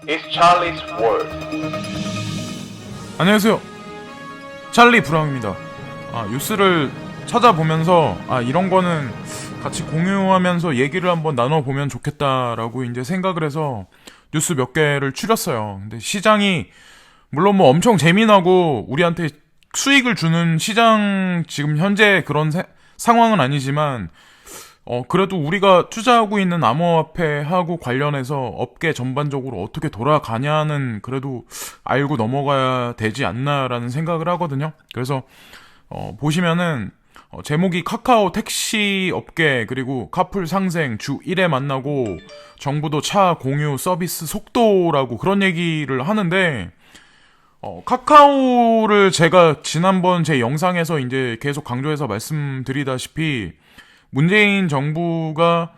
It's Charlie's World. 안녕하세요. 찰리 브라운입니다. 뉴스를 찾아보면서 이런 거는 같이 공유하면서 얘기를 한번 나눠보면 좋겠다라고 이제 생각을 해서 뉴스 몇 개를 추렸어요. 근데 시장이 물론 뭐 엄청 재미나고 우리한테 수익을 주는 시장 지금 현재 그런 상황은 아니지만 그래도 우리가 투자하고 있는 암호화폐하고 관련해서 업계 전반적으로 어떻게 돌아가냐는 그래도 알고 넘어가야 되지 않나라는 생각을 하거든요. 그래서 보시면은 제목이 카카오 택시 업계 그리고 카풀 상생 주 1회 만나고 정부도 차 공유 서비스 속도라고 그런 얘기를 하는데 카카오를 제가 지난번 제 영상에서 이제 계속 강조해서 말씀드리다시피 문재인 정부가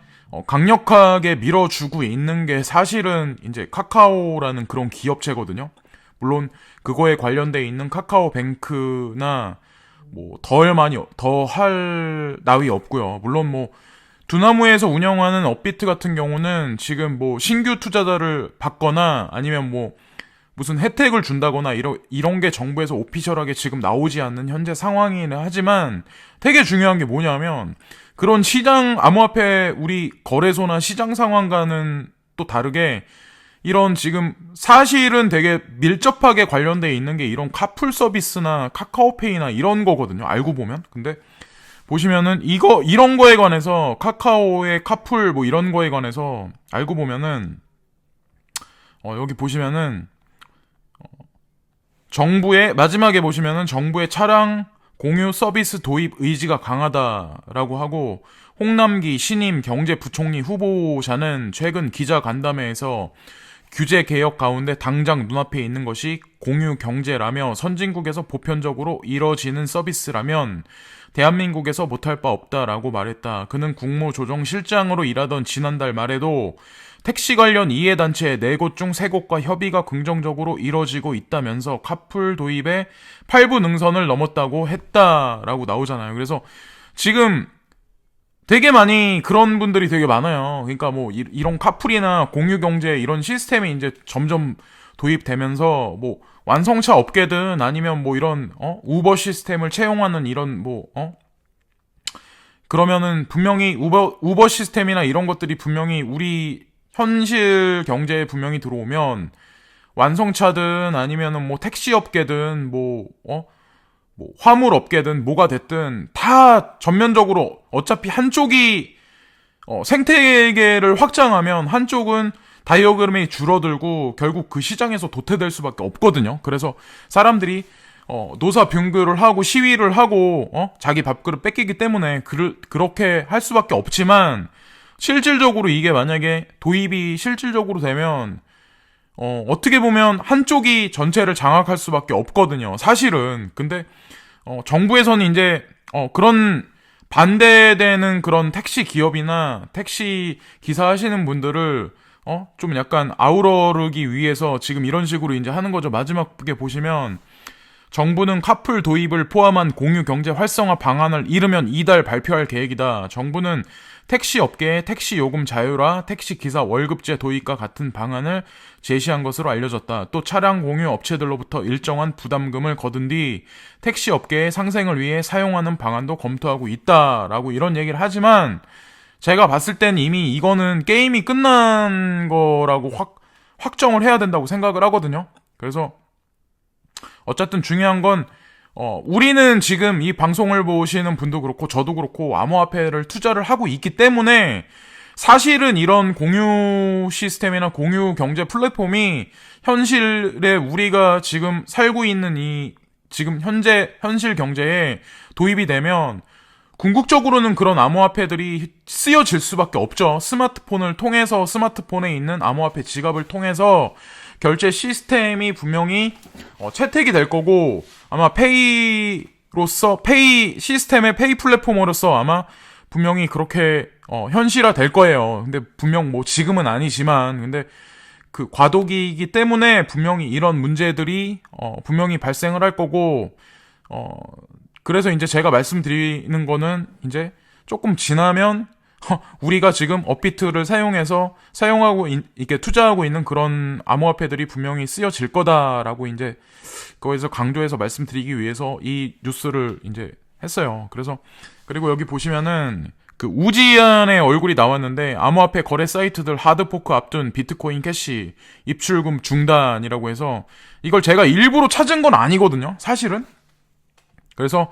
강력하게 밀어주고 있는 게 사실은 이제 카카오라는 그런 기업체거든요. 물론 그거에 관련돼 있는 카카오뱅크나 뭐 더 할 나위 없고요. 물론 뭐 두나무에서 운영하는 업비트 같은 경우는 지금 뭐 신규 투자자를 받거나 아니면 뭐 무슨 혜택을 준다거나 이런 게 정부에서 오피셜하게 지금 나오지 않는 현재 상황이긴 하지만 되게 중요한 게 뭐냐면 그런 시장 암호화폐 우리 거래소나 시장 상황과는 또 다르게 이런 지금 사실은 되게 밀접하게 관련돼 있는 게 이런 카풀 서비스나 카카오페이나 이런 거거든요. 알고 보면. 근데 보시면은 이런 거에 관해서 카카오의 카풀 뭐 이런 거에 관해서 알고 보면은 여기 보시면은 마지막에 보시면은 정부의 차량 공유 서비스 도입 의지가 강하다라고 하고 홍남기 신임 경제부총리 후보자는 최근 기자 간담회에서 규제 개혁 가운데 당장 눈앞에 있는 것이 공유 경제라며 선진국에서 보편적으로 이뤄지는 서비스라면 대한민국에서 못할 바 없다라고 말했다. 그는 국무조정실장으로 일하던 지난달 말에도 택시 관련 이해단체 4곳 중 3곳과 협의가 긍정적으로 이뤄지고 있다면서 카풀 도입에 8부 능선을 넘었다고 했다라고 나오잖아요. 그래서 지금 되게 많이 그런 분들이 되게 많아요. 그러니까 뭐 이런 카풀이나 공유경제 이런 시스템이 이제 점점 도입되면서 뭐 완성차 업계든 아니면 뭐 이런 우버 시스템을 채용하는 이런 그러면은 분명히 우버 시스템이나 이런 것들이 분명히 우리 현실 경제에 분명히 들어오면 완성차든 아니면은 뭐 택시 업계든 뭐 화물 업계든 뭐가 됐든 다 전면적으로 어차피 한쪽이 생태계를 확장하면 한쪽은 다이어그램이 줄어들고 결국 그 시장에서 도태될 수밖에 없거든요. 그래서 사람들이 노사병교를 하고 시위를 하고 자기 밥그릇 뺏기기 때문에 그렇게 할 수밖에 없지만 실질적으로 이게 만약에 도입이 실질적으로 되면 어떻게 보면 한쪽이 전체를 장악할 수밖에 없거든요. 사실은. 근데 정부에서는 이제 그런 반대되는 그런 택시 기업이나 택시 기사 하시는 분들을 좀 약간 아우러르기 위해서 지금 이런 식으로 이제 하는 거죠. 마지막에 보시면 정부는 카풀 도입을 포함한 공유 경제 활성화 방안을 이르면 이달 발표할 계획이다. 정부는 택시 업계의 택시 요금 자유화, 택시 기사 월급제 도입과 같은 방안을 제시한 것으로 알려졌다. 또 차량 공유 업체들로부터 일정한 부담금을 거둔 뒤 택시 업계의 상생을 위해 사용하는 방안도 검토하고 있다라고 이런 얘기를 하지만 제가 봤을 땐 이미 이거는 게임이 끝난 거라고 확정을 해야 된다고 생각을 하거든요. 그래서 어쨌든 중요한 건 우리는 지금 이 방송을 보시는 분도 그렇고 저도 그렇고 암호화폐를 투자를 하고 있기 때문에 사실은 이런 공유 시스템이나 공유 경제 플랫폼이 현실에 우리가 지금 살고 있는 이 지금 현실 경제에 도입이 되면 궁극적으로는 그런 암호화폐들이 쓰여질 수밖에 없죠. 스마트폰을 통해서 스마트폰에 있는 암호화폐 지갑을 통해서 결제 시스템이 분명히 채택이 될 거고 아마 페이 시스템의 페이 플랫폼으로서 아마 분명히 그렇게 현실화 될 거예요. 근데 분명 뭐 지금은 아니지만 근데 그 과도기이기 때문에 분명히 이런 문제들이 분명히 발생을 할 거고 그래서 이제 제가 말씀드리는 거는 이제 조금 지나면 우리가 지금 업비트를 사용하고 이렇게 투자하고 있는 그런 암호화폐들이 분명히 쓰여질 거다라고 이제 거기서 강조해서 말씀드리기 위해서 이 뉴스를 이제 했어요. 그래서 그리고 여기 보시면은 그 우지안의 얼굴이 나왔는데 암호화폐 거래 사이트들 하드포크 앞둔 비트코인 캐시 입출금 중단이라고 해서 이걸 제가 일부러 찾은 건 아니거든요. 사실은. 그래서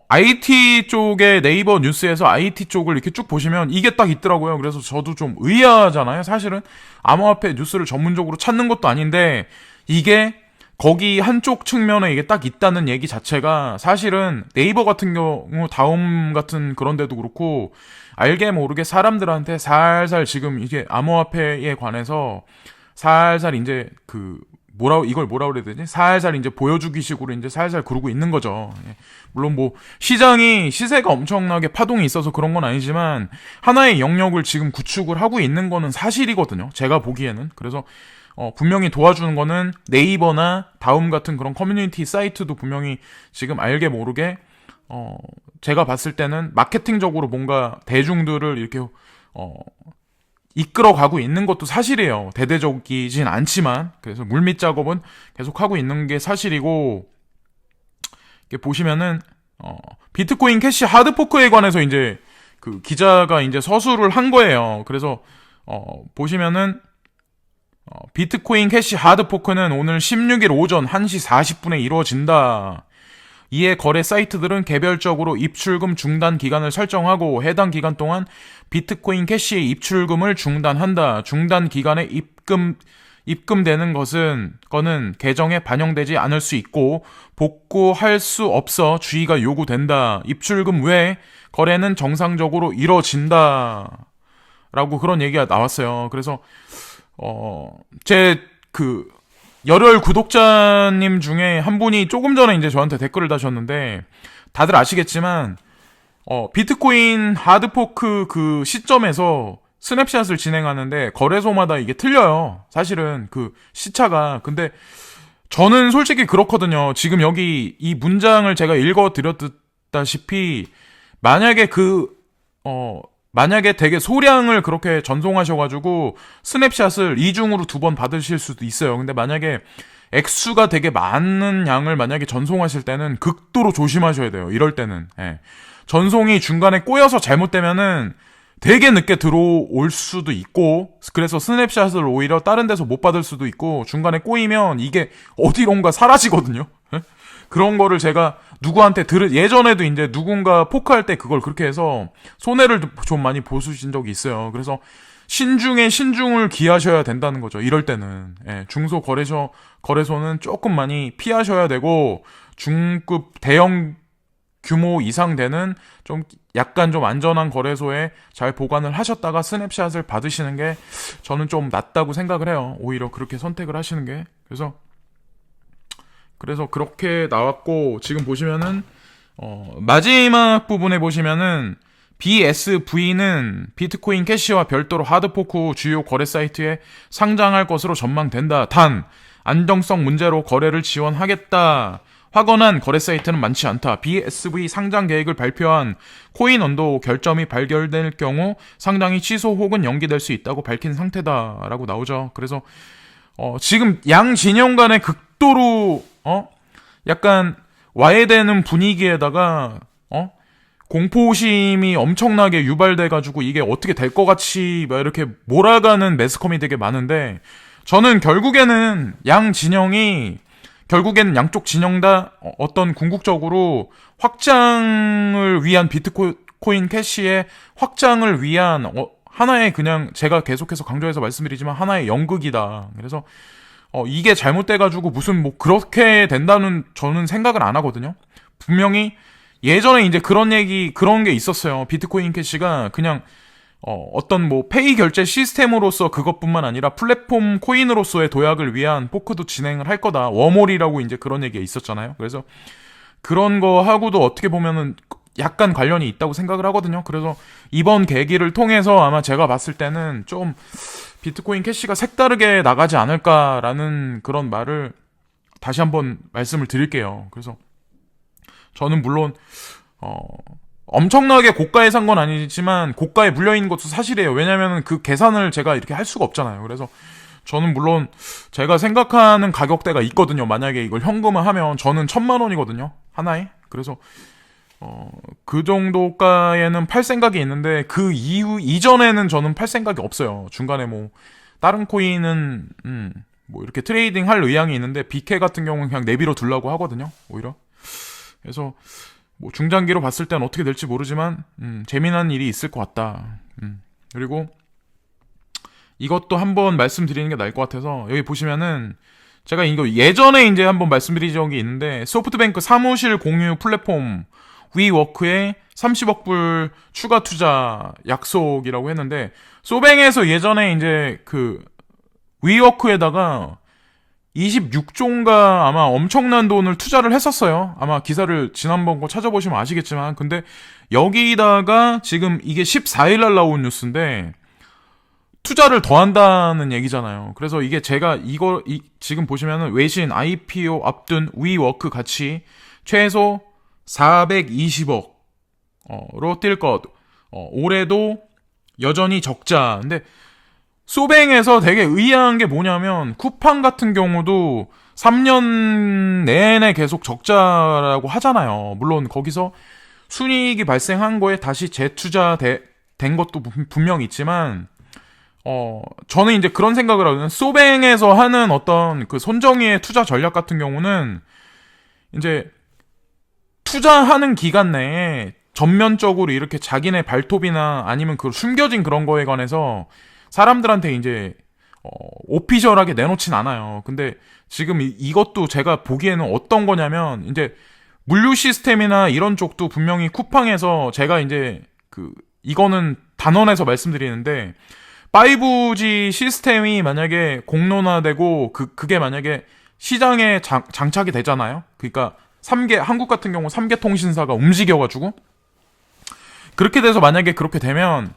IT 쪽의 네이버 뉴스에서 IT 쪽을 이렇게 쭉 보시면 이게 딱 있더라고요. 그래서 저도 좀 의아하잖아요. 사실은 암호화폐 뉴스를 전문적으로 찾는 것도 아닌데 이게 거기 한쪽 측면에 이게 딱 있다는 얘기 자체가 사실은 네이버 같은 경우 다음 같은 그런 데도 그렇고 알게 모르게 사람들한테 살살 지금 이게 암호화폐에 관해서 살살 이제 이걸 뭐라 그래야 되지? 살살 이제 보여주기 식으로 이제 살살 그러고 있는 거죠. 예. 물론 뭐 시장이 시세가 엄청나게 파동이 있어서 그런 건 아니지만 하나의 영역을 지금 구축을 하고 있는 거는 사실이거든요. 제가 보기에는. 그래서 분명히 도와주는 거는 네이버나 다음 같은 그런 커뮤니티 사이트도 분명히 지금 알게 모르게 제가 봤을 때는 마케팅적으로 뭔가 대중들을 이렇게 이끌어가고 있는 것도 사실이에요. 대대적이진 않지만 그래서 물밑 작업은 계속 하고 있는 게 사실이고 이렇게 보시면은 비트코인 캐시 하드포크에 관해서 이제 그 기자가 이제 서술을 한 거예요. 그래서 보시면은 비트코인 캐시 하드포크는 오늘 16일 오전 1시 40분에 이루어진다. 이에 거래 사이트들은 개별적으로 입출금 중단 기간을 설정하고 해당 기간 동안 비트코인 캐시의 입출금을 중단한다. 중단 기간에 입금되는 거는 계정에 반영되지 않을 수 있고 복구할 수 없어 주의가 요구된다. 입출금 외에 거래는 정상적으로 이뤄진다. 라고 그런 얘기가 나왔어요. 그래서 열혈 구독자님 중에 한 분이 조금 전에 이제 저한테 댓글을 다셨는데, 다들 아시겠지만, 비트코인 하드포크 그 시점에서 스냅샷을 진행하는데, 거래소마다 이게 틀려요. 사실은 그 시차가. 근데, 저는 솔직히 그렇거든요. 지금 여기 이 문장을 제가 읽어드렸다시피, 만약에 되게 소량을 그렇게 전송하셔가지고 스냅샷을 이중으로 2번 받으실 수도 있어요. 근데 만약에 액수가 되게 많은 양을 만약에 전송하실 때는 극도로 조심하셔야 돼요. 이럴 때는. 예. 전송이 중간에 꼬여서 잘못되면은 되게 늦게 들어올 수도 있고, 그래서 스냅샷을 오히려 다른 데서 못 받을 수도 있고, 중간에 꼬이면 이게 어디론가 사라지거든요. 예? 그런 거를 제가 누구한테 예전에도 이제 누군가 포크할 때 그걸 그렇게 해서 손해를 좀 많이 보수신 적이 있어요. 그래서 신중에 신중을 기하셔야 된다는 거죠. 이럴 때는. 예, 중소 거래소는 조금 많이 피하셔야 되고, 중급 대형 규모 이상 되는 좀 약간 좀 안전한 거래소에 잘 보관을 하셨다가 스냅샷을 받으시는 게 저는 좀 낫다고 생각을 해요. 오히려 그렇게 선택을 하시는 게. 그래서 그렇게 나왔고, 지금 보시면은 마지막 부분에 보시면은 BSV는 비트코인 캐시와 별도로 하드포크 후 주요 거래 사이트에 상장할 것으로 전망된다. 단 안정성 문제로 거래를 지원하겠다. 확언한 거래 사이트는 많지 않다. BSV 상장 계획을 발표한 코인언도 결점이 발견될 경우 상장이 취소 혹은 연기될 수 있다고 밝힌 상태다라고 나오죠. 그래서 지금 양 진영 간의 극도로 약간 와해되는 분위기에다가 공포심이 엄청나게 유발돼가지고 이게 어떻게 될 것 같이 막 이렇게 몰아가는 매스컴이 되게 많은데, 저는 결국에는 양쪽 진영 다 어떤 궁극적으로 확장을 위한 비트코인 캐시의 확장을 위한 하나의, 그냥 제가 계속해서 강조해서 말씀드리지만 하나의 연극이다. 그래서 이게 잘못돼가지고 무슨 뭐 그렇게 된다는 저는 생각을 안 하거든요. 분명히 예전에 이제 그런 게 있었어요. 비트코인 캐시가 그냥 어떤 뭐 페이 결제 시스템으로서 그것뿐만 아니라 플랫폼 코인으로서의 도약을 위한 포크도 진행을 할 거다. 워몰이라고 이제 그런 얘기가 있었잖아요. 그래서 그런 거 하고도 어떻게 보면은 약간 관련이 있다고 생각을 하거든요. 그래서 이번 계기를 통해서 아마 제가 봤을 때는 좀 비트코인 캐시가 색다르게 나가지 않을까라는 그런 말을 다시 한번 말씀을 드릴게요. 그래서 저는 물론 엄청나게 고가에 산 건 아니지만 고가에 물려있는 것도 사실이에요. 왜냐면은 그 계산을 제가 이렇게 할 수가 없잖아요. 그래서 저는 물론 제가 생각하는 가격대가 있거든요. 만약에 이걸 현금화하면 저는 1,000만 원이거든요. 하나에. 그래서 그 정도가에는 팔 생각이 있는데 그 이후 이전에는 저는 팔 생각이 없어요. 중간에 뭐 다른 코인은 뭐 이렇게 트레이딩 할 의향이 있는데 BK 같은 경우는 그냥 내비로 두려고 하거든요. 오히려. 그래서 뭐 중장기로 봤을 땐 어떻게 될지 모르지만 재미난 일이 있을 것 같다. 그리고 이것도 한번 말씀드리는 게 나을 것 같아서 여기 보시면은 제가 이거 예전에 이제 한번 말씀드린 적이 있는데 소프트뱅크 사무실 공유 플랫폼 위워크에 30억 불 추가 투자 약속이라고 했는데 소뱅에서 예전에 이제 그 위워크에다가 26조인가 아마 엄청난 돈을 투자를 했었어요. 아마 기사를 지난번 거 찾아보시면 아시겠지만 근데 여기다가 지금 이게 14일 날 나온 뉴스인데 투자를 더 한다는 얘기잖아요. 그래서 이게 제가 지금 보시면은 외신 IPO 앞둔 위워크 가치 최소 420억으로 뛸 것. 올해도 여전히 적자. 근데 소뱅에서 되게 의아한 게 뭐냐면 쿠팡 같은 경우도 3년 내내 계속 적자라고 하잖아요. 물론 거기서 순이익이 발생한 거에 다시 재투자된 것도 분명히 있지만 저는 이제 그런 생각을 하거든요. 소뱅에서 하는 어떤 그 손정희의 투자 전략 같은 경우는 이제 투자하는 기간 내에 전면적으로 이렇게 자기네 발톱이나 아니면 그 숨겨진 그런 거에 관해서 사람들한테 이제 오피셜하게 내놓진 않아요. 근데 지금 이것도 제가 보기에는 어떤 거냐면 이제 물류 시스템이나 이런 쪽도 분명히 쿠팡에서 제가 이제 이거는 단언해서 말씀드리는데 5G 시스템이 만약에 공론화되고 그게 만약에 시장에 장착이 되잖아요. 그러니까 한국 같은 경우 3개 통신사가 움직여가지고 그렇게 돼서 만약에 그렇게 되면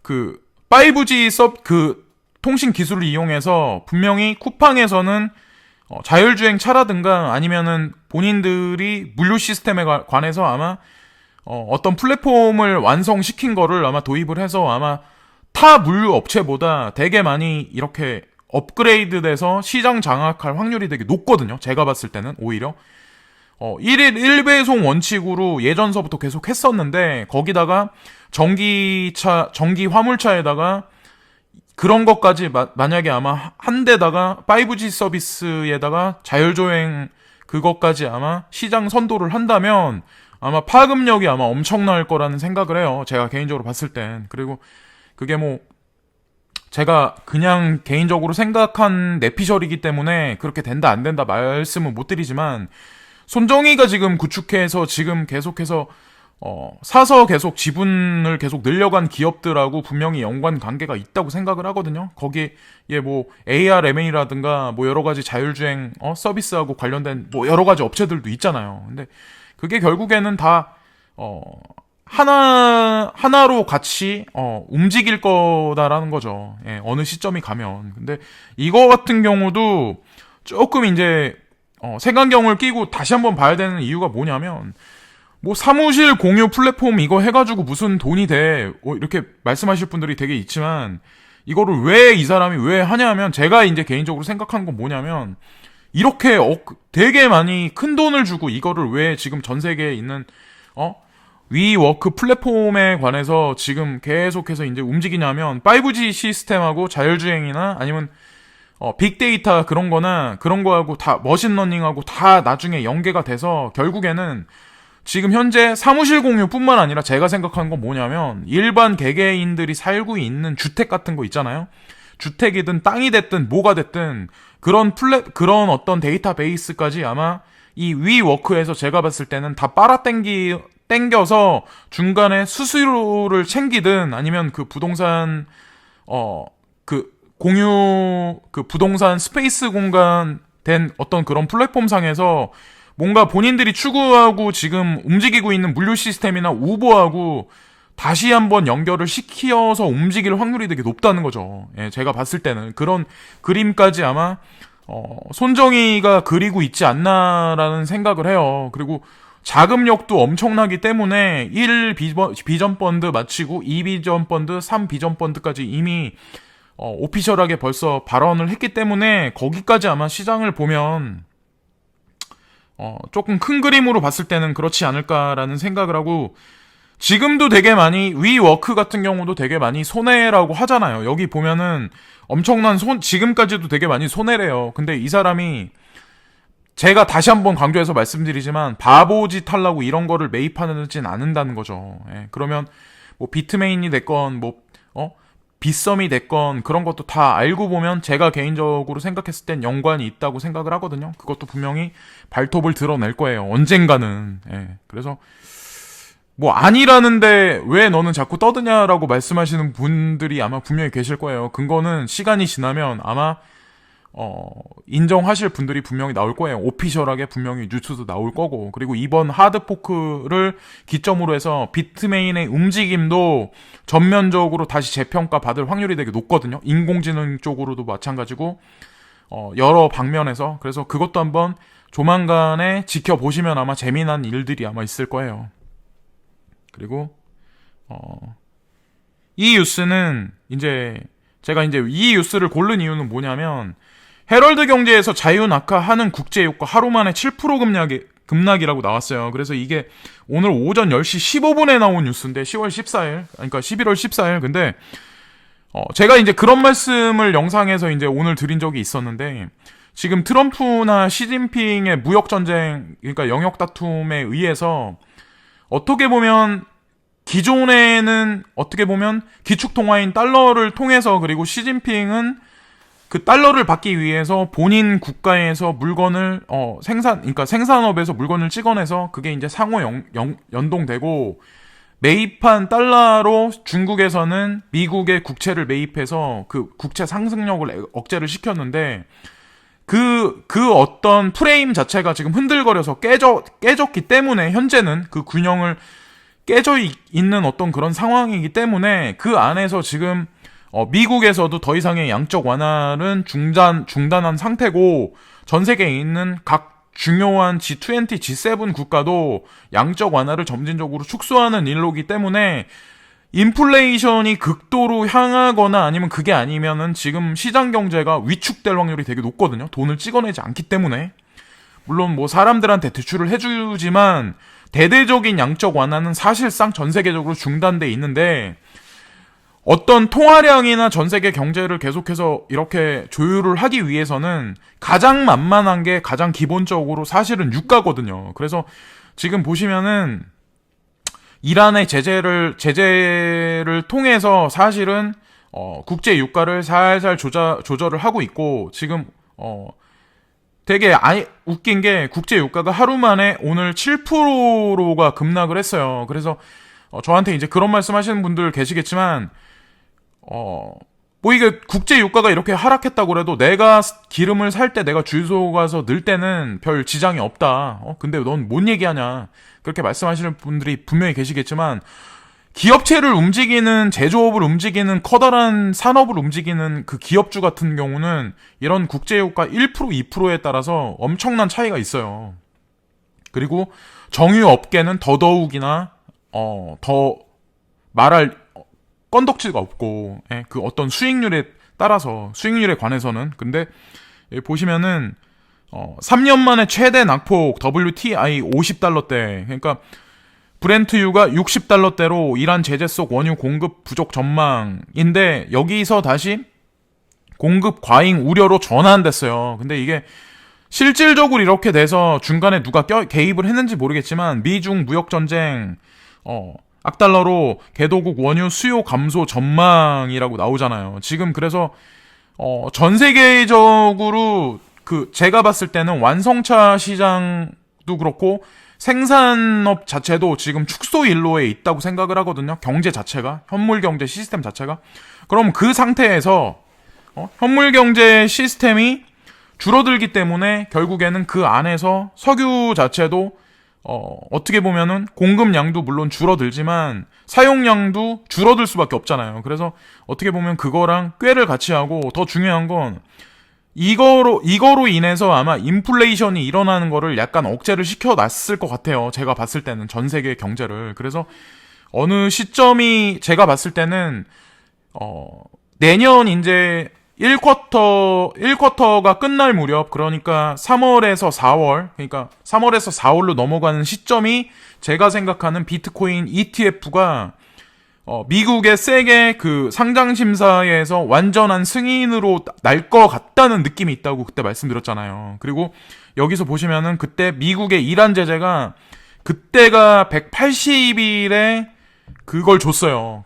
5G 통신 기술을 이용해서 분명히 쿠팡에서는 자율주행 차라든가 아니면은 본인들이 물류 시스템에 관해서 아마 어떤 플랫폼을 완성시킨 거를 아마 도입을 해서 아마 타 물류 업체보다 되게 많이 이렇게 업그레이드 돼서 시장 장악할 확률이 되게 높거든요. 제가 봤을 때는 오히려 1일 1배송 원칙으로 예전서부터 계속 했었는데 거기다가 전기 화물차에다가 그런 것까지 만약에 아마 한 대다가 5G 서비스에다가 자율주행 그것까지 아마 시장 선도를 한다면 아마 파급력이 아마 엄청날 거라는 생각을 해요. 제가 개인적으로 봤을 땐. 그리고 그게 뭐 제가 그냥 개인적으로 생각한 내피셜이기 때문에 그렇게 된다 안 된다 말씀은 못 드리지만 손정희가 지금 구축해서 지금 계속해서 사서 계속 지분을 계속 늘려간 기업들하고 분명히 연관 관계가 있다고 생각을 하거든요. 거기에 뭐 AR, MA라든가 뭐 여러 가지 자율주행 서비스하고 관련된 뭐 여러 가지 업체들도 있잖아요. 근데 그게 결국에는 다 하나로 같이 움직일 거다라는 거죠. 예, 어느 시점이 가면. 근데 이거 같은 경우도 조금 이제 색안경을 끼고 다시 한번 봐야 되는 이유가 뭐냐면 뭐 사무실 공유 플랫폼 이거 해가지고 무슨 돈이 돼 이렇게 말씀하실 분들이 되게 있지만 이거를 왜 이 사람이 왜 하냐면 제가 이제 개인적으로 생각한 건 뭐냐면 이렇게 되게 많이 큰 돈을 주고 이거를 왜 지금 전 세계에 있는 위워크 플랫폼에 관해서 지금 계속해서 이제 움직이냐면 5G 시스템하고 자율주행이나 아니면 빅데이터 그런 거하고 다 머신러닝하고 다 나중에 연계가 돼서 결국에는 지금 현재 사무실 공유뿐만 아니라 제가 생각하는 건 뭐냐면 일반 개개인들이 살고 있는 주택 같은 거 있잖아요. 주택이든 땅이 됐든 뭐가 됐든 그런 어떤 데이터베이스까지 아마 이 위워크에서 제가 봤을 때는 다 땡겨서 중간에 수수료를 챙기든 아니면 그 부동산 공유 부동산 스페이스 공간 된 어떤 그런 플랫폼상에서 뭔가 본인들이 추구하고 지금 움직이고 있는 물류 시스템이나 우버하고 다시 한번 연결을 시켜서 움직일 확률이 되게 높다는 거죠. 예, 제가 봤을 때는 그런 그림까지 아마 손정희가 그리고 있지 않나라는 생각을 해요. 그리고 자금력도 엄청나기 때문에 1 비전 펀드 마치고 2 비전 펀드, 3 비전 펀드까지 이미 오피셜하게 벌써 발언을 했기 때문에 거기까지 아마 시장을 보면 조금 큰 그림으로 봤을 때는 그렇지 않을까라는 생각을 하고, 지금도 되게 많이 위워크 같은 경우도 되게 많이 손해라고 하잖아요. 여기 보면은 엄청난 지금까지도 되게 많이 손해래요. 근데 이 사람이, 제가 다시 한번 강조해서 말씀드리지만 바보짓 하려고 이런 거를 매입하지는 않는다는 거죠. 예, 그러면 뭐 비트메인이 됐건 뭐 빗썸이 됐건 그런 것도 다 알고 보면 제가 개인적으로 생각했을 땐 연관이 있다고 생각을 하거든요. 그것도 분명히 발톱을 드러낼 거예요. 언젠가는. 예, 그래서 뭐 아니라는데 왜 너는 자꾸 떠드냐라고 말씀하시는 분들이 아마 분명히 계실 거예요. 그거는 시간이 지나면 아마 인정하실 분들이 분명히 나올 거예요. 오피셜하게 분명히 뉴스도 나올 거고. 그리고 이번 하드포크를 기점으로 해서 비트메인의 움직임도 전면적으로 다시 재평가 받을 확률이 되게 높거든요. 인공지능 쪽으로도 마찬가지고, 여러 방면에서. 그래서 그것도 한번 조만간에 지켜보시면 아마 재미난 일들이 아마 있을 거예요. 그리고, 이 뉴스는 제가 이 뉴스를 고른 이유는 뭐냐면, 헤럴드 경제에서 자유 낙하하는 국제유가 하루 만에 7% 급락이라고 나왔어요. 그래서 이게 오늘 오전 10시 15분에 나온 뉴스인데 10월 14일, 그러니까 11월 14일. 근데 제가 그런 말씀을 영상에서 오늘 드린 적이 있었는데, 지금 트럼프나 시진핑의 무역 전쟁, 그러니까 영역 다툼에 의해서 어떻게 보면 기존에는 어떻게 보면 기축 통화인 달러를 통해서, 그리고 시진핑은 그 달러를 받기 위해서 본인 국가에서 물건을 그러니까 생산업에서 물건을 찍어내서 그게 상호 연동되고, 매입한 달러로 중국에서는 미국의 국채를 매입해서 그 국채 상승력을 억제를 시켰는데, 그 어떤 프레임 자체가 지금 흔들거려서 깨졌기 때문에 현재는 그 균형을 깨져 있는 어떤 그런 상황이기 때문에, 그 안에서 지금 미국에서도 더 이상의 양적 완화는 중단한 상태고, 전 세계에 있는 각 중요한 G20, G7 국가도 양적 완화를 점진적으로 축소하는 일로기 때문에 인플레이션이 극도로 향하거나 아니면 그게 아니면은 지금 시장 경제가 위축될 확률이 되게 높거든요. 돈을 찍어내지 않기 때문에. 물론 뭐 사람들한테 대출을 해주지만 대대적인 양적 완화는 사실상 전 세계적으로 중단돼 있는데, 어떤 통화량이나 전 세계 경제를 계속해서 이렇게 조율을 하기 위해서는 가장 만만한 게 가장 기본적으로 사실은 유가거든요. 그래서 지금 보시면은 이란의 제재를 통해서 사실은 국제 유가를 살살 조절을 하고 있고, 지금 되게 웃긴 게 국제 유가가 하루 만에 오늘 7%가 급락을 했어요. 그래서 저한테 그런 말씀하시는 분들 계시겠지만, 뭐 이게 국제 유가가 이렇게 하락했다고 해도 내가 기름을 살 때 내가 주유소 가서 넣을 때는 별 지장이 없다. 근데 넌 뭔 얘기하냐. 그렇게 말씀하시는 분들이 분명히 계시겠지만, 기업체를 움직이는, 제조업을 움직이는, 커다란 산업을 움직이는 그 기업주 같은 경우는 이런 국제유가 1%, 2%에 따라서 엄청난 차이가 있어요. 그리고 정유업계는 더더욱이나 더 말할 건덕지가 없고, 그 어떤 수익률에 따라서, 수익률에 관해서는. 근데 보시면은 3년 만에 최대 낙폭 WTI 50달러대, 그러니까 브렌트유가 60달러대로 이란 제재 속 원유 공급 부족 전망인데, 여기서 다시 공급 과잉 우려로 전환됐어요. 근데 이게 실질적으로 이렇게 돼서 중간에 누가 개입을 했는지 모르겠지만, 미중 무역 전쟁 악달러로 개도국 원유 수요 감소 전망이라고 나오잖아요. 지금 그래서 전 세계적으로 제가 봤을 때는 완성차 시장도 그렇고 생산업 자체도 지금 축소 일로에 있다고 생각을 하거든요. 경제 자체가, 현물 경제 시스템 자체가. 그럼 그 상태에서 현물 경제 시스템이 줄어들기 때문에 결국에는 그 안에서 석유 자체도 어떻게 보면은 공급량도 물론 줄어들지만 사용량도 줄어들 수밖에 없잖아요. 그래서 어떻게 보면 그거랑 꾀를 같이 하고, 더 중요한 건 이거로 인해서 아마 인플레이션이 일어나는 거를 약간 억제를 시켜놨을 것 같아요. 제가 봤을 때는 전 세계 경제를. 그래서 어느 시점이 제가 봤을 때는 내년 이제 1쿼터가 끝날 무렵, 그러니까 3월에서 4월, 그러니까 3월에서 4월로 넘어가는 시점이 제가 생각하는 비트코인 ETF가 미국의 세계 그 상장 심사에서 완전한 승인으로 날 것 같다는 느낌이 있다고 그때 말씀드렸잖아요. 그리고 여기서 보시면은 그때 미국의 이란 제재가 그때가 180일에 그걸 줬어요.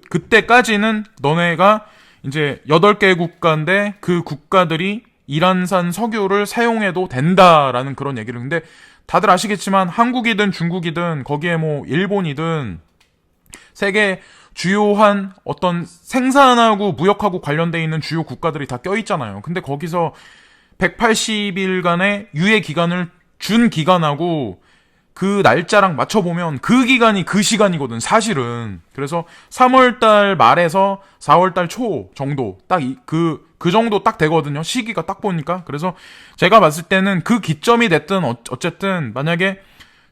그때까지는 너네가 이제 8개 국가인데 그 국가들이 이란산 석유를 사용해도 된다라는 그런 얘기를. 근데 다들 아시겠지만 한국이든 중국이든 거기에 뭐 일본이든 세계 주요한 어떤 생산하고 무역하고 관련돼 있는 주요 국가들이 다 껴있잖아요. 근데 거기서 180일간의 유예 기간을 준 기간하고 그 날짜랑 맞춰보면 그 기간이 그 시간이거든, 사실은. 그래서 3월달 말에서 4월달 초 정도, 그 정도 딱 되거든요. 시기가 딱 보니까. 그래서 제가 봤을 때는 그 기점이 됐든 어쨌든 만약에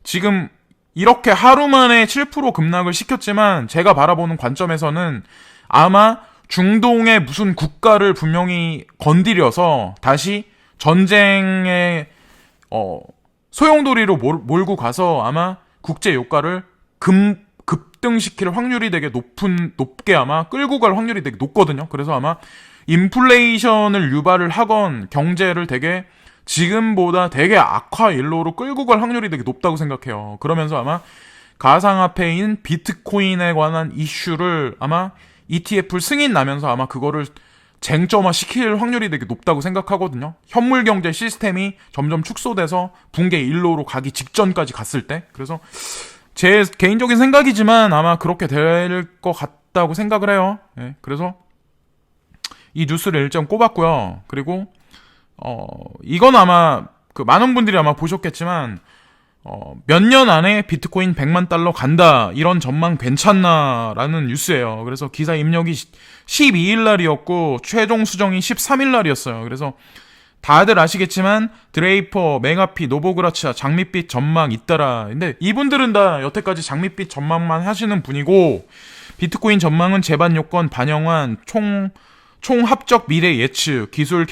지금 이렇게 하루 만에 7% 급락을 시켰지만 제가 바라보는 관점에서는 아마 중동의 무슨 국가를 분명히 건드려서 다시 전쟁의 소용돌이로 몰고 가서 아마 국제 유가를 급등시킬 확률이 되게 높게 아마 끌고 갈 확률이 되게 높거든요. 그래서 아마 인플레이션을 유발을 하건 경제를 되게 지금보다 되게 악화 일로로 끌고 갈 확률이 되게 높다고 생각해요. 그러면서 아마 가상화폐인 비트코인에 관한 이슈를 아마 ETF를 승인 나면서 아마 그거를 쟁점화 시킬 확률이 되게 높다고 생각하거든요. 현물 경제 시스템이 점점 축소돼서 붕괴 일로로 가기 직전까지 갔을 때. 그래서 제 개인적인 생각이지만 아마 그렇게 될 것 같다고 생각을 해요. 네, 그래서 이 뉴스를 일정 꼽았고요. 그리고 이건 아마 많은 분들이 아마 보셨겠지만 몇 년 안에 비트코인 100만 달러 간다, 이런 전망 괜찮나라는 뉴스예요. 그래서 기사 입력이 12일 날이었고 최종 수정이 13일 날이었어요. 그래서 다들 아시겠지만 드레이퍼, 메가피, 노보그라치아 장밋빛 전망 잇따라. 근데 이분들은 다 여태까지 장밋빛 전망만 하시는 분이고, 비트코인 전망은 제반 요건 반영한 총합적 미래 예측, 기술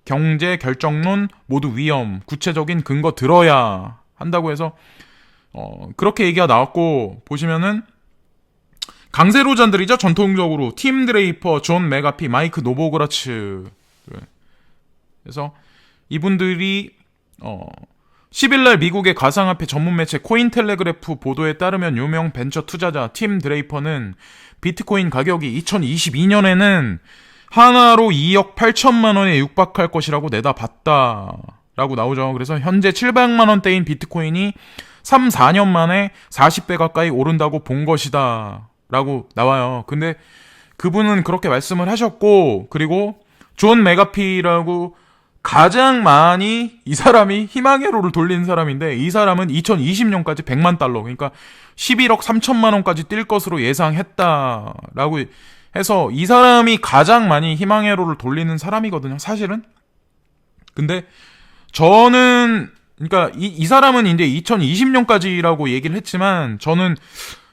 경제 결정론 모두 위험, 구체적인 근거 들어야 한다고 해서 그렇게 얘기가 나왔고, 보시면은 강세로잔들이죠. 전통적으로 팀 드레이퍼, 존 메가피, 마이크 노보그라츠. 그래서 이분들이 10일날 미국의 가상화폐 전문 매체 코인텔레그래프 보도에 따르면 유명 벤처 투자자 팀 드레이퍼는 비트코인 가격이 2022년에는 하나로 2억 8천만 원에 육박할 것이라고 내다봤다 라고 나오죠. 그래서 현재 700만 원대인 비트코인이 3, 4년 만에 40배 가까이 오른다고 본 것이다 라고 나와요. 근데 그분은 그렇게 말씀을 하셨고, 그리고 존 메가피라고 가장 많이 이 사람이 희망의 로를 돌린 사람인데, 이 사람은 2020년까지 100만 달러, 그러니까 11억 3천만 원까지 뛸 것으로 예상했다라고 해서 이 사람이 가장 많이 희망의 로를 돌리는 사람이거든요, 사실은. 근데 저는, 그러니까 이 사람은 이제 2020년까지라고 얘기를 했지만, 저는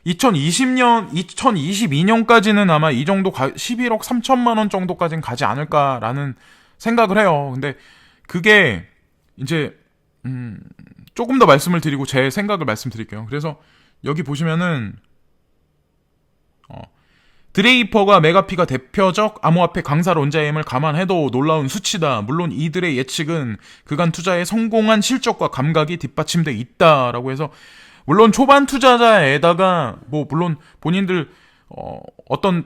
2022년까지는 아마 이 정도 11억 3천만 원 정도까지는 가지 않을까라는 생각을 해요. 근데 그게 이제 조금 더 말씀을 드리고 제 생각을 말씀드릴게요. 그래서 여기 보시면은 드레이퍼가 메가피가 대표적 암호화폐 강사론자임을 감안해도 놀라운 수치다. 물론 이들의 예측은 그간 투자에 성공한 실적과 감각이 뒷받침돼 있다라고 해서, 물론 초반 투자자에다가 뭐 물론 본인들 어떤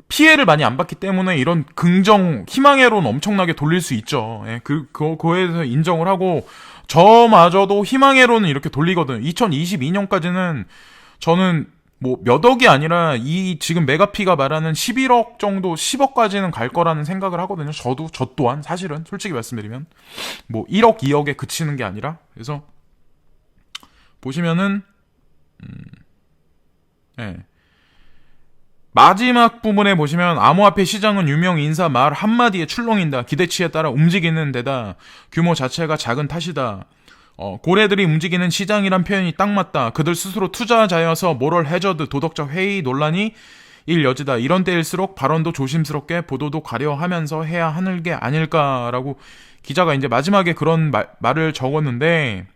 피해를 많이 안 받기 때문에 이런 희망회로는 엄청나게 돌릴 수 있죠. 예, 그거에 대해서 인정을 하고, 저마저도 희망회로는 이렇게 돌리거든. 2022년까지는 저는 뭐 몇 억이 아니라 이 지금 메가피가 말하는 11억 정도, 10억까지는 갈 거라는 생각을 하거든요. 저 또한 사실은 솔직히 말씀드리면 뭐 1억, 2억에 그치는 게 아니라. 그래서 보시면은 예. 마지막 부분에 보시면 암호화폐 시장은 유명 인사 말 한마디에 출렁인다. 기대치에 따라 움직이는 데다. 규모 자체가 작은 탓이다. 고래들이 움직이는 시장이란 표현이 딱 맞다. 그들 스스로 투자자여서 모럴 해저드 도덕적 회의 논란이 일 여지다. 이런 때일수록 발언도 조심스럽게 보도도 가려하면서 해야 하는 게 아닐까라고 기자가 이제 마지막에 그런 말을 적었는데,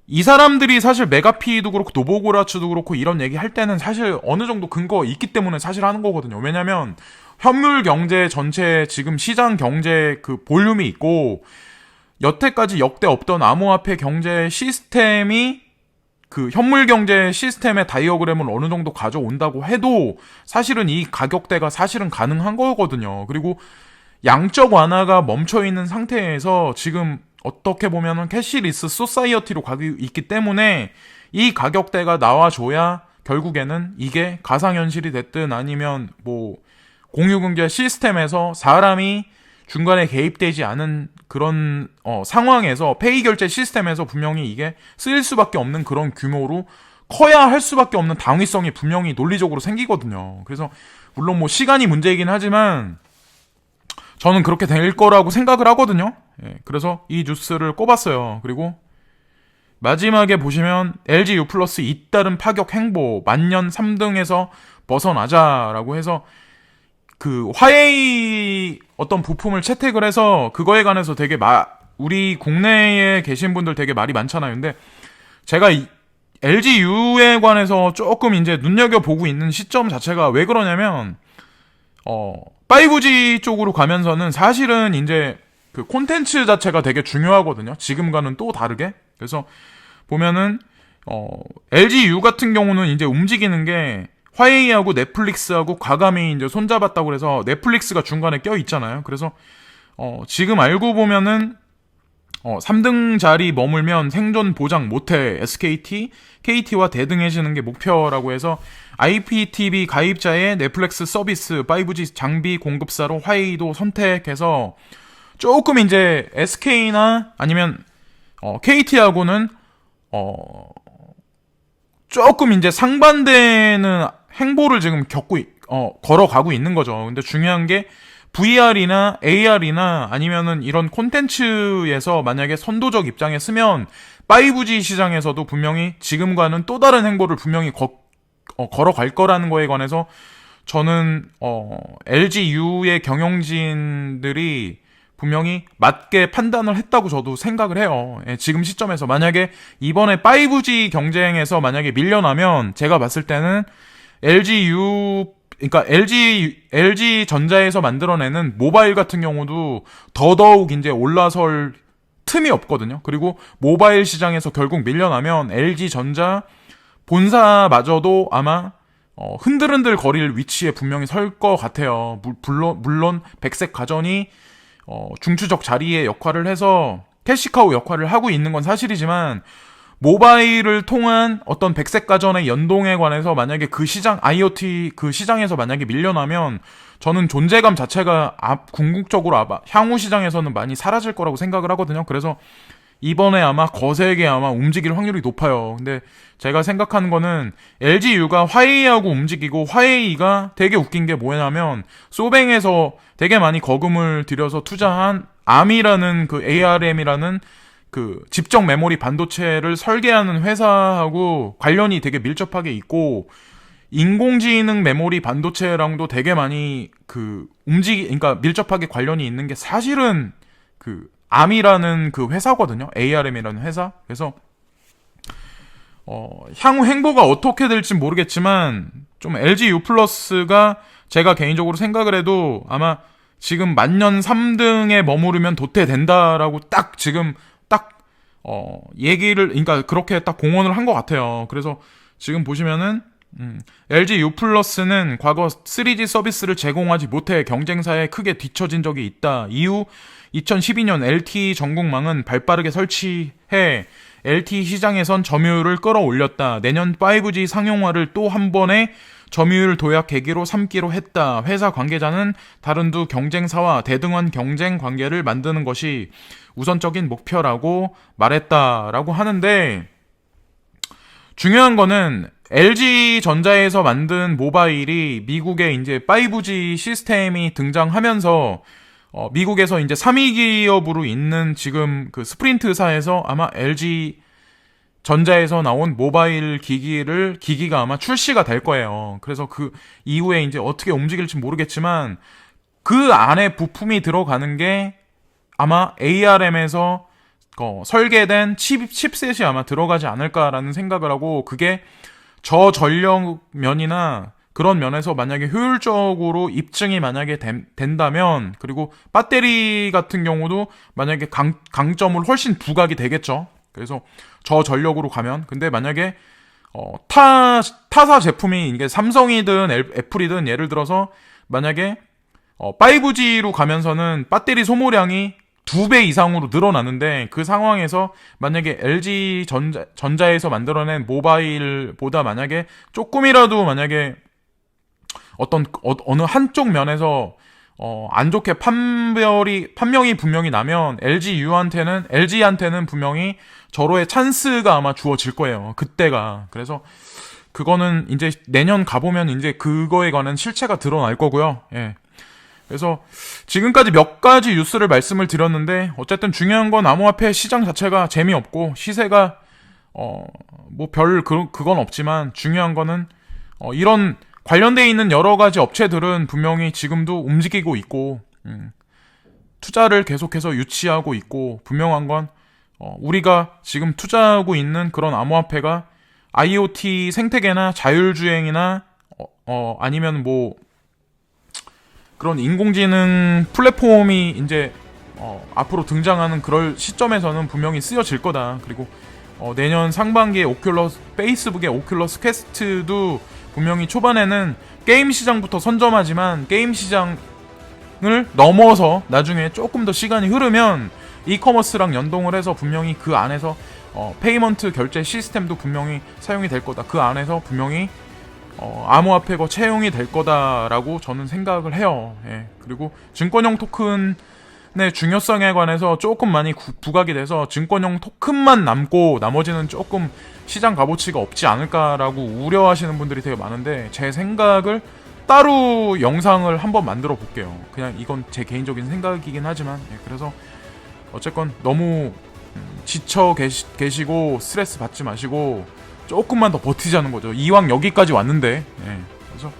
이 사람들이 사실 메가피도 그렇고 노보고라츠도 그렇고 이런 얘기 할 때는 사실 어느 정도 근거 있기 때문에 사실 하는 거거든요. 왜냐면 현물 경제 전체 지금 시장 경제 그 볼륨이 있고, 여태까지 역대 없던 암호화폐 경제 시스템이 그 현물 경제 시스템의 다이어그램을 어느 정도 가져온다고 해도 사실은 이 가격대가 사실은 가능한 거거든요. 그리고 양적 완화가 멈춰있는 상태에서 지금 어떻게 보면은 캐시리스 소사이어티로 가고 있기 때문에 이 가격대가 나와줘야 결국에는 이게 가상현실이 됐든 아니면 뭐 공유경제 시스템에서 사람이 중간에 개입되지 않은 그런 상황에서 페이 결제 시스템에서 분명히 이게 쓰일 수밖에 없는 그런 규모로 커야 할 수밖에 없는 당위성이 분명히 논리적으로 생기거든요. 그래서 물론 뭐 시간이 문제이긴 하지만 저는 그렇게 될 거라고 생각을 하거든요. 예, 그래서 이 뉴스를 꼽았어요. 그리고 마지막에 보시면 LG U 플러스 잇따른 파격 행보 만년 3등에서 벗어나자라고 해서 그 화웨이 어떤 부품을 채택을 해서 그거에 관해서 되게 우리 국내에 계신 분들 되게 말이 많잖아요. 근데 제가 LG U에 관해서 조금 이제 눈여겨보고 있는 시점 자체가 왜 그러냐면 5G 쪽으로 가면서는 사실은 이제 그 콘텐츠 자체가 되게 중요하거든요. 지금과는 또 다르게. 그래서 보면은 LG U 같은 경우는 이제 움직이는 게 화웨이하고 넷플릭스하고 과감히 이제 손잡았다고 그래서 넷플릭스가 중간에 껴 있잖아요. 그래서 지금 알고 보면은 3등 자리 머물면 생존 보장 못해. SKT, KT와 대등해지는 게 목표라고 해서 IPTV 가입자의 넷플릭스 서비스 5G 장비 공급사로 화웨이도 선택해서 조금 이제 SK나 아니면 KT하고는 조금 이제 상반되는 행보를 지금 걸어가고 있는 거죠. 근데 중요한 게 VR이나 AR이나 아니면은 이런 콘텐츠에서 만약에 선도적 입장에 쓰면 5G 시장에서도 분명히 지금과는 또 다른 행보를 분명히 걸어갈 거라는 거에 관해서 저는 LGU의 경영진들이 분명히 맞게 판단을 했다고 저도 생각을 해요. 예, 지금 시점에서 만약에 이번에 5G 경쟁에서 만약에 밀려나면 제가 봤을 때는 그러니까 LG 전자에서 만들어내는 모바일 같은 경우도 더더욱 이제 올라설 틈이 없거든요. 그리고 모바일 시장에서 결국 밀려나면 LG 전자 본사마저도 아마 흔들흔들 거릴 위치에 분명히 설 것 같아요. 물론 백색 가전이 중추적 자리의 역할을 해서 캐시카우 역할을 하고 있는 건 사실이지만 모바일을 통한 어떤 백색 가전의 연동에 관해서 만약에 그 시장 IoT 그 시장에서 만약에 밀려나면 저는 존재감 자체가 궁극적으로 향후 시장에서는 많이 사라질 거라고 생각을 하거든요. 그래서 이번에 아마 거세게 아마 움직일 확률이 높아요. 근데 제가 생각하는 거는 LGU가 화웨이하고 움직이고 화웨이가 되게 웃긴 게 뭐냐면 소뱅에서 되게 많이 거금을 들여서 투자한 ARM이라는 그 ARM이라는 그 집적 메모리 반도체를 설계하는 회사하고 관련이 되게 밀접하게 있고 인공지능 메모리 반도체랑도 되게 많이 그러니까 밀접하게 관련이 있는 게 사실은 그 ARM이라는 그 회사거든요. ARM이라는 회사. 그래서 향후 행보가 어떻게 될지 모르겠지만 좀 LG U 플러스가 제가 개인적으로 생각을 해도 아마 지금 만년 3등에 머무르면 도태된다라고 딱 지금 얘기를 그러니까 그렇게 딱 공언을 한 것 같아요. 그래서 지금 보시면은 LG U 플러스는 과거 3G 서비스를 제공하지 못해 경쟁사에 크게 뒤처진 적이 있다. 이후 2012년 LTE 전국망은 발빠르게 설치해 LTE 시장에선 점유율을 끌어올렸다. 내년 5G 상용화를 또 한 번에 점유율 도약 계기로 삼기로 했다. 회사 관계자는 다른 두 경쟁사와 대등한 경쟁 관계를 만드는 것이 우선적인 목표라고 말했다라고 하는데 중요한 거는 LG 전자에서 만든 모바일이 미국에 이제 5G 시스템이 등장하면서 미국에서 이제 3위 기업으로 있는 지금 그 스프린트사에서 아마 LG 전자에서 나온 모바일 기기가 아마 출시가 될 거예요. 그래서 그 이후에 이제 어떻게 움직일지 모르겠지만 그 안에 부품이 들어가는 게 아마 ARM에서 설계된 칩셋이 아마 들어가지 않을까라는 생각을 하고, 그게 저전력 면이나 그런 면에서 만약에 효율적으로 입증이 만약에 된다면, 그리고 배터리 같은 경우도 만약에 강점을 훨씬 부각이 되겠죠. 그래서 저전력으로 가면, 근데 만약에 타사 제품이 이게 삼성이든 애플이든 예를 들어서 만약에 5G로 가면서는 배터리 소모량이 2배 이상으로 늘어나는데, 그 상황에서 만약에 LG 전자에서 만들어낸 모바일보다 만약에 조금이라도 만약에 어느 한쪽 면에서 안 좋게 판명이 분명히 나면 LG한테는 분명히 절호의 찬스가 아마 주어질 거예요. 그때가. 그래서 그거는 이제 내년 가보면 이제 그거에 관한 실체가 드러날 거고요. 예. 그래서 지금까지 몇 가지 뉴스를 말씀을 드렸는데, 어쨌든 중요한 건 암호화폐 시장 자체가 재미없고 시세가 뭐 그건 없지만, 중요한 거는 이런 관련돼 있는 여러 가지 업체들은 분명히 지금도 움직이고 있고 투자를 계속해서 유치하고 있고, 분명한 건 우리가 지금 투자하고 있는 그런 암호화폐가 IoT 생태계나 자율주행이나 아니면 뭐 그런 인공지능 플랫폼이 이제 앞으로 등장하는 그럴 시점에서는 분명히 쓰여질 거다. 그리고 내년 상반기에 페이스북의 오큘러스 퀘스트도 분명히 초반에는 게임 시장부터 선점하지만, 게임 시장을 넘어서 나중에 조금 더 시간이 흐르면 이커머스랑 연동을 해서 분명히 그 안에서 페이먼트 결제 시스템도 분명히 사용이 될 거다. 그 안에서 분명히 암호화폐가 채용이 될 거다라고 저는 생각을 해요. 예. 그리고 증권형 토큰의 중요성에 관해서 조금 많이 부각이 돼서 증권형 토큰만 남고 나머지는 조금 시장 값어치가 없지 않을까라고 우려하시는 분들이 되게 많은데, 제 생각을 따로 영상을 한번 만들어 볼게요. 그냥 이건 제 개인적인 생각이긴 하지만, 예. 그래서 어쨌건 너무 지쳐 계시고 스트레스 받지 마시고 조금만 더 버티자는 거죠. 이왕 여기까지 왔는데. 예. 그래서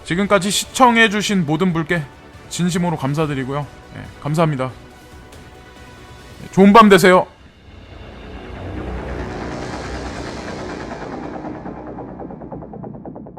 지금까지 시청해주신 모든 분께 진심으로 감사드리고요. 예. 감사합니다. 좋은 밤 되세요.